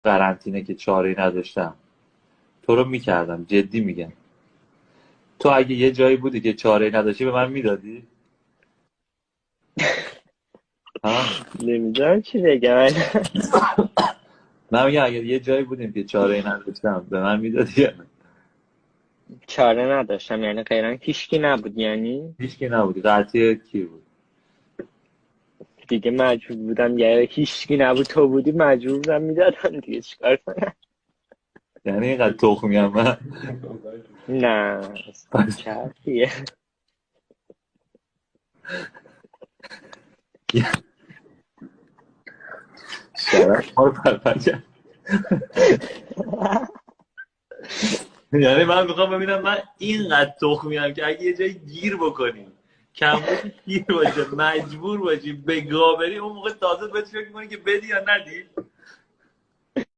قرنطینه که چاره‌ای نداشتم تو رو میکردم، جدی میگم. تو اگه یه جایی بودی که چاره‌ای نداشتی به من میدادی؟ ها؟ نمیدونم چی بگم. من میگم اگه یه جایی بودیم که چاره‌ای نداشتم به من میدادی یا نه؟ چاره نداشتم یعنی غیران هیچکی نبود یعنی. هیچکی نبودی، قطعی کی بود؟ دیگه مجبور بودم، یعنی هیچکی نبود تو بودی مجبور بودم میدادم دیگه، چیکار کنم. یعنی اینقدر تخمیم من؟ نه اصلا چه حرفیه. شرف ما رو پرپر کرد. یعنی من میخوام ببینم من اینقدر تخمیم که اگه یه جایی گیر بکنیم، کمبود گیر باشه، مجبور باشی به گا بری، اون موقع تازه بهت فکر می‌کنی که بدی یا ندی.